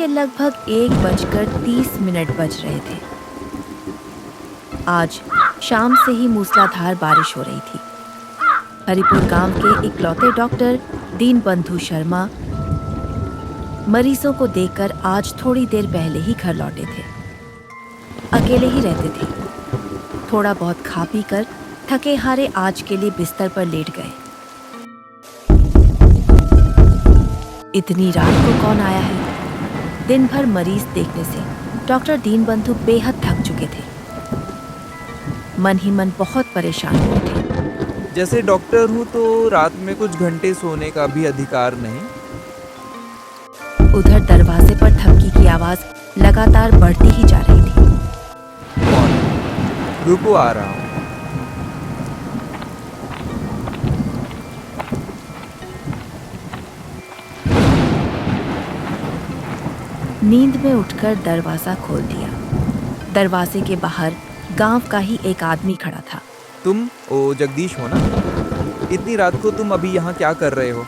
के लगभग 1:30 बज रहे थे। आज शाम से ही मूसलाधार बारिश हो रही थी। हरिपुर गांव के इकलौते डॉक्टर दीनबंधु शर्मा मरीजों को देखकर आज थोड़ी देर पहले ही घर लौटे थे। अकेले ही रहते थे। थोड़ा बहुत खा पी कर थके हारे आज के लिए बिस्तर पर लेट गए। इतनी रात को कौन आया है? दिन भर मरीज देखने से डॉक्टर दीनबंधु बेहद थक चुके थे। मन ही मन बहुत परेशान हुए थे। जैसे डॉक्टर हूँ तो रात में कुछ घंटे सोने का भी अधिकार नहीं। उधर दरवाजे पर धमकी की आवाज लगातार बढ़ती ही जा रही थी। कौन? रुको, आ रहा हूँ। नींद में उठकर दरवाजा खोल दिया। दरवाजे के बाहर गांव का ही एक आदमी खड़ा था। तुम जगदीश हो ना? इतनी रात को तुम अभी यहाँ क्या कर रहे हो?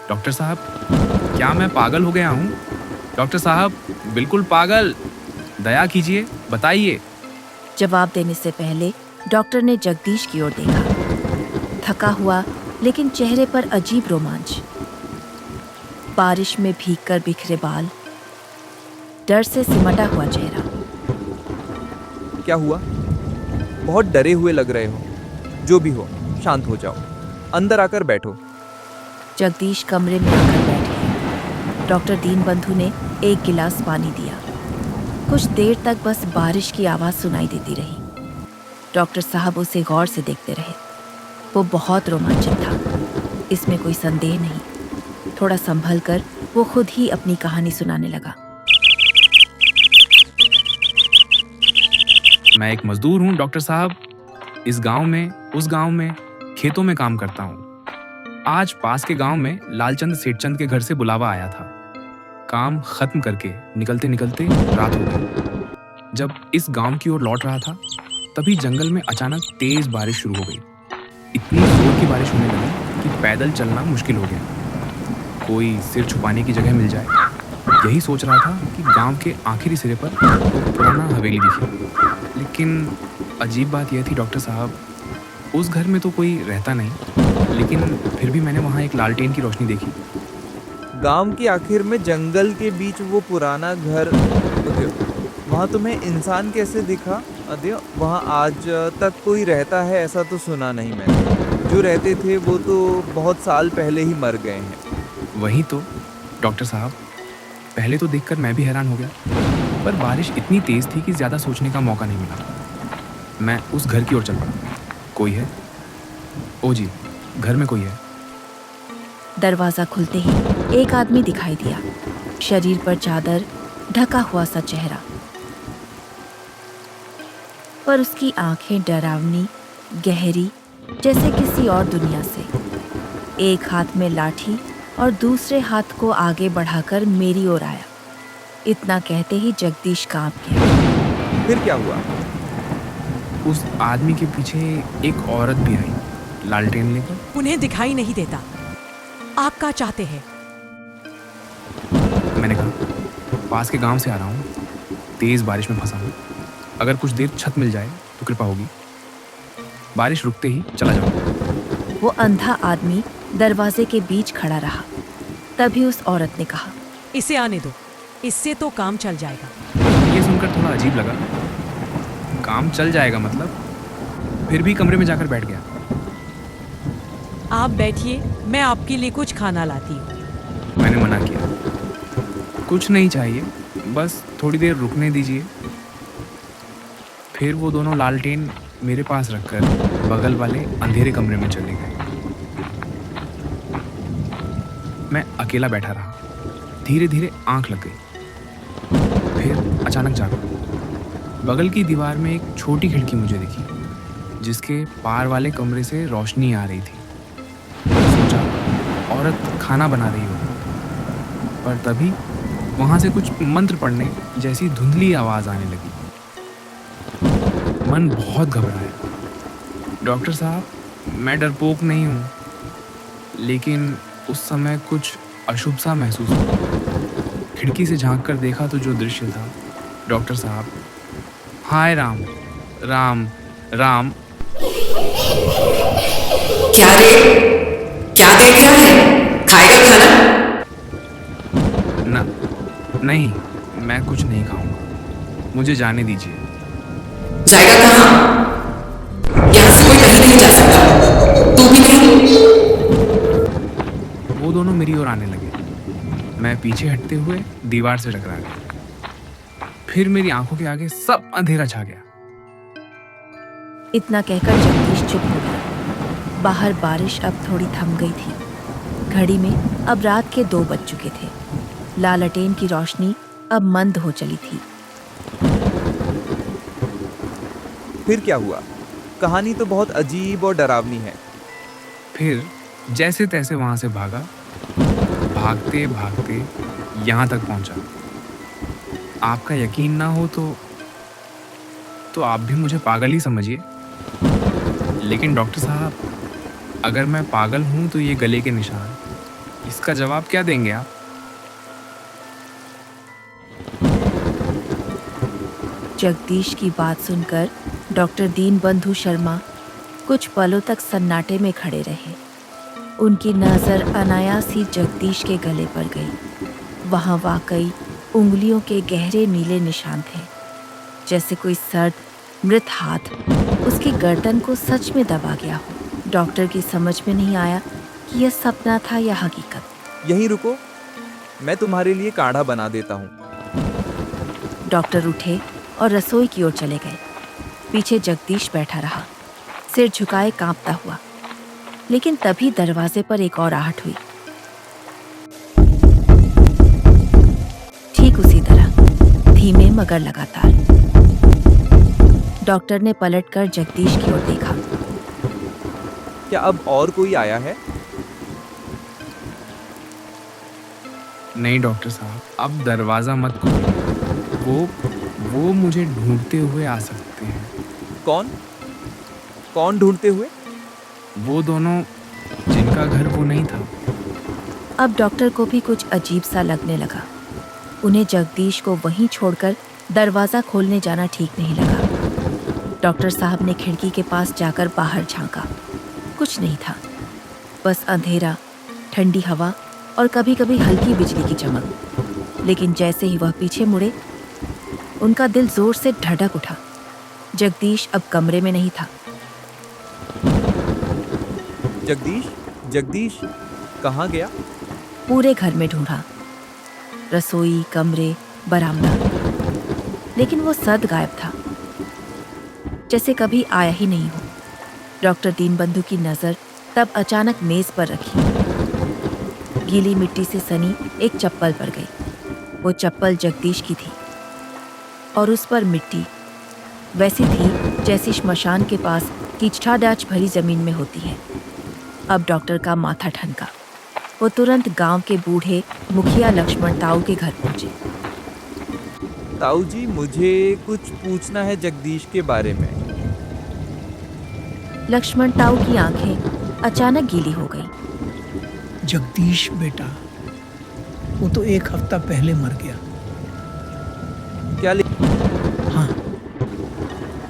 डॉक्टर साहब, क्या मैं पागल हो गया हूँ? डॉक्टर साहब, बिल्कुल पागल। दया कीजिए, बताइए। जवाब देने से पहले डॉक्टर ने जगदीश की ओर देखा। थका हुआ लेकिन चेहरे पर अजीब रोमांच। बारिश में भीगकर बिखरे बाल, डर से सिमटा हुआ चेहरा। क्या हुआ? बहुत डरे हुए लग रहे हो। जो भी हो, शांत हो जाओ। अंदर आकर बैठो। जगदीश कमरे में आकर बैठ गए। डॉक्टर दीनबंधु ने एक गिलास पानी दिया। कुछ देर तक बस बारिश की आवाज सुनाई देती रही। डॉक्टर साहब उसे गौर से देखते रहे। वो बहुत रोमांचित था, इसमें कोई संदेह नहीं। थोड़ा संभल कर वो खुद ही अपनी कहानी सुनाने लगा। मैं एक मजदूर हूँ डॉक्टर साहब। इस गांव में, उस गांव में खेतों में काम करता हूँ। आज पास के गांव में लालचंद सेठचंद के घर से बुलावा आया था। काम खत्म करके निकलते निकलते रात हो गई। जब इस गांव की ओर लौट रहा था तभी जंगल में अचानक तेज बारिश शुरू हो गई। इतनी जोर की बारिश होने लगी कि पैदल चलना मुश्किल हो गया। कोई सिर छुपाने की जगह मिल जाए, यही सोच रहा था कि गांव के आखिरी सिरे पर तो पुराना हवेली दिखी। लेकिन अजीब बात यह थी डॉक्टर साहब, उस घर में तो कोई रहता नहीं, लेकिन फिर भी मैंने वहाँ एक लालटेन की रोशनी देखी। गांव के आखिर में जंगल के बीच वो पुराना घर, वहाँ तुम्हें इंसान कैसे दिखा? वहाँ आज तक कोई रहता है ऐसा तो सुना नहीं मैंने। जो रहते थे वो तो बहुत साल पहले ही मर गए हैं। वही तो डॉक्टर साहब, पहले तो देखकर मैं भी हैरान हो गया, पर बारिश इतनी तेज थी कि ज़्यादा सोचने का मौका नहीं मिला। मैं उस घर की ओर चल पड़ा। कोई है? ओ जी, घर में कोई है। दरवाजा खुलते ही एक आदमी दिखाई दिया। शरीर पर चादर, ढका हुआ सा चेहरा, पर उसकी आंखें डरावनी, गहरी, जैसे किसी और दुनिया से। एक हाथ में लाठी और दूसरे हाथ को आगे बढ़ाकर मेरी ओर आया। इतना कहते ही जगदीश कांप गया। फिर क्या हुआ? उस आदमी के पीछे एक औरत भी आई, लालटेन लेकर। उन्हें दिखाई नहीं देता। आप क्या चाहते हैं? मैंने कहा, पास के गांव से आ रहा हूँ, तेज बारिश में फंसा हूँ। अगर कुछ देर छत मिल जाए तो कृपा होगी। बारिश रुकते ही चला जाऊंगा। वो अंधा आदमी दरवाजे के बीच खड़ा रहा। तभी उस औरत ने कहा, इसे आने दो, इससे तो काम चल जाएगा। ये सुनकर थोड़ा अजीब लगा। काम चल जाएगा मतलब? फिर भी कमरे में जाकर बैठ गया। आप बैठिए, मैं आपके लिए कुछ खाना लाती हूँ। मैंने मना किया, कुछ नहीं चाहिए, बस थोड़ी देर रुकने दीजिए। फिर वो दोनों लालटेन मेरे पास रखकर बगल वाले अंधेरे कमरे में चले गए। मैं अकेला बैठा रहा। धीरे धीरे आंख लग गई। फिर अचानक जागा। बगल की दीवार में एक छोटी खिड़की मुझे दिखी, जिसके पार वाले कमरे से रोशनी आ रही थी। सोचा औरत खाना बना रही हो, पर तभी वहाँ से कुछ मंत्र पढ़ने जैसी धुंधली आवाज़ आने लगी। मन बहुत घबराया। डॉक्टर साहब, मैं डरपोक नहीं हूँ, लेकिन उस समय कुछ अशुभ सा महसूस हुआ। खिड़की से झांक कर देखा तो जो दृश्य था, डॉक्टर साहब, हाय राम राम राम। क्या रे? क्या देख रहा है? खाएगा खाना? नहीं, मैं कुछ नहीं खाऊंगा, मुझे जाने दीजिए। जाएगा कहाँ? यहाँ से कोई कहीं नहीं जा सकता, तू भी नहीं। वो दोनों मेरी ओर आने लगे। मैं पीछे हटते हुए दीवार से टकरा गया। फिर मेरी आंखों के आगे सब अंधेरा छा गया। इतना कहकर जगदीश चुप हो गया। बाहर बारिश अब थोड़ी थम गई थी। घड़ी में अब रात के 2 बज चुके थे। लालटेन की रोशनी अब मंद हो चली थी। फिर क्या हुआ? कहानी तो बहुत अजीब और डरावनी है। फिर जैसे तैसे वहां से भागा, भागते भागते यहाँ तक पहुंचा। आपका यकीन ना हो तो आप भी मुझे पागल ही समझिए। लेकिन डॉक्टर साहब, अगर मैं पागल हूं तो ये गले के निशान, इसका जवाब क्या देंगे आप? जगदीश की बात सुनकर डॉक्टर दीनबंधु शर्मा कुछ पलों तक सन्नाटे में खड़े रहे। उनकी नज़र अनायास ही जगदीश के गले पर गई। वहाँ वाकई उंगलियों के गहरे नीले निशान थे, जैसे कोई सर्द मृत हाथ उसकी गर्दन को सच में दबा गया हो। डॉक्टर की समझ में नहीं आया कि यह सपना था या हकीकत। यहीं रुको, मैं तुम्हारे लिए काढ़ा बना देता हूँ। डॉक्टर उठे और रसोई की ओर चले गए। पीछे जगदीश बैठा रहा, सिर झुकाए कांपता हुआ। लेकिन तभी दरवाजे पर एक और आहट हुई। ठीक उसी तरह, धीमे मगर लगातार। डॉक्टर ने पलटकर जगदीश की ओर देखा। क्या अब और कोई आया है? नहीं डॉक्टर साहब, अब दरवाजा मत खोलिए। वो मुझे ढूंढते हुए आ सकते हैं। कौन ढूंढते हुए? वो दोनों जिनका घर वो नहीं था। अब डॉक्टर को भी कुछ अजीब सा लगने लगा। उन्हें जगदीश को वहीं छोड़कर दरवाजा खोलने जाना ठीक नहीं लगा। डॉक्टर साहब ने खिड़की के पास जाकर बाहर झांका। कुछ नहीं था, बस अंधेरा, ठंडी हवा और कभी कभी हल्की बिजली की चमक। लेकिन जैसे ही वह पीछे मुड़े, उनका दिल जोर से धड़क उठा। जगदीश अब कमरे में नहीं था। जगदीश कहाँ गया? पूरे घर में ढूंढा, रसोई, कमरे, बरामदा, लेकिन वो सद गायब था, जैसे कभी आया ही नहीं हो। डॉक्टर दीनबंधु की नज़र तब अचानक मेज पर रखी। गीली मिट्टी से सनी एक चप्पल पर गई। वो चप्पल जगदीश की थी और उस पर मिट्टी वैसी थी जैसी श्मशान के पास कीचड़ादाच भरी जमीन में होती है। अब डॉक्टर का माथा ठनका। वो तुरंत गांव के बूढ़े मुखिया लक्ष्मण ताऊ के घर पहुंचे। ताऊ जी, मुझे कुछ पूछना है जगदीश के बारे में। लक्ष्मण ताऊ की आंखें अचानक गीली हो गईं। जगदीश बेटा, वो तो 1 हफ्ता पहले मर गया। क्या हाँ,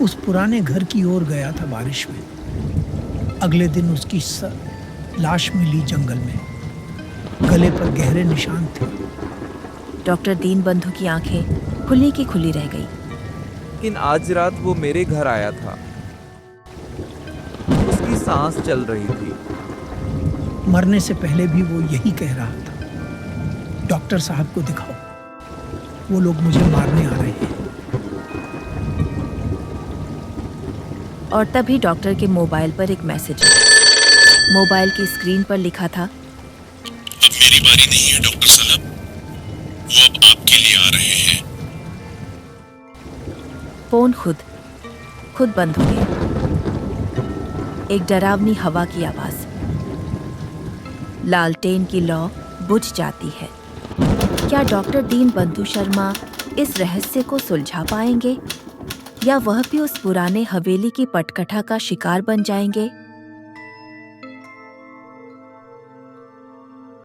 उस पुराने घर की ओर गया था बारिश में। अगले दिन उसकी लाश मिली जंगल में। गले पर गहरे निशान थे। डॉक्टर दीनबंधु की आंखें खुली की खुली रह गई। लेकिन आज रात वो मेरे घर आया था। उसकी सांस चल रही थी। मरने से पहले भी वो यही कह रहा था, डॉक्टर साहब को दिखाओ, वो लोग मुझे मारने आ रहे हैं। और तभी डॉक्टर के मोबाइल पर एक मैसेज आया। मोबाइल की स्क्रीन पर लिखा था, अब मेरी बारी नहीं है डॉक्टर साहब, वो अब आपके लिए आ रहे हैं। फोन खुद बंद हो गया। एक डरावनी हवा की आवाज। लालटेन की लौ बुझ जाती है। क्या डॉक्टर दीनबंधु शर्मा इस रहस्य को सुलझा पाएंगे, या वह भी उस पुराने हवेली की पटकथा का शिकार बन जाएंगे?